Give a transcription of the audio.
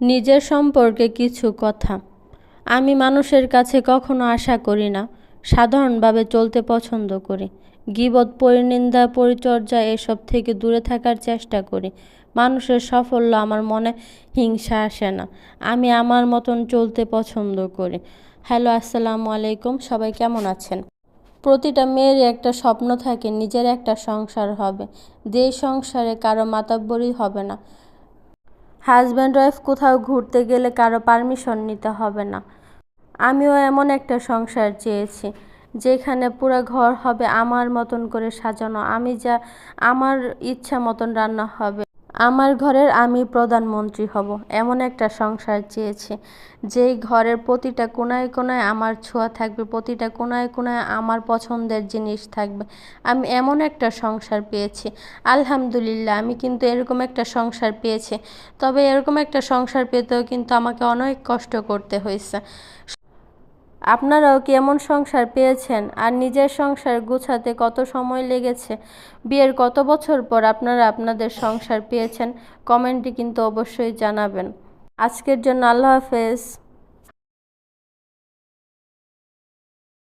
নিজের সম্পর্কে কিছু কথা। আমি মানুষের কাছে কখনো আশা করি না, সাধারণভাবে চলতে পছন্দ করি। গীবত, পরনিন্দা, পরিচর্যা এসব থেকে দূরে থাকার চেষ্টা করি। মানুষের সাফল্য আমার মনে হিংসা আসে না। আমি আমার মতন চলতে পছন্দ করি। হ্যালো, আসসালামু আলাইকুম। সবাই কেমন আছেন? প্রতিটা মেয়েরই একটা স্বপ্ন থাকে, নিজের একটা সংসার হবে, যে সংসারে কারো মাতাব্বরি হবে না। হাজব্যান্ড ওয়াইফ কোথাও ঘুরতে গেলে কারো পারমিশন নিতে হবে না। আমিও এমন একটা সংসার চেয়েছি, যেখানে পুরো ঘর হবে আমার মতন করে সাজানো। আমার ইচ্ছা মতন রান্না হবে। আমার ঘরের আমি প্রধানমন্ত্রী হব, এমন একটা সংসার চেয়েছি। যেই ঘরের প্রতিটা কোনায় কোনায় আমার ছোঁয়া থাকবে, প্রতিটা কোনায় কোনায় আমার পছন্দের জিনিস থাকবে। আমি এমন একটা সংসার পেয়েছি, আলহামদুলিল্লাহ। আমি কিন্তু এরকম একটা সংসার পেয়েছি। তবে এরকম একটা সংসার পেতেও কিন্তু আমাকে অনেক কষ্ট করতে হয়েছে। আপনারাও কি এমন সংসার পেয়েছেন? আর নিজের সংসার গুছাতে কত সময় লেগেছে? বিয়ের কত বছর পর আপনারা আপনাদের সংসার পেয়েছেন? কমেন্টে কিন্তু অবশ্যই জানাবেন। আজকের জন্য আল্লাহ হাফেজ।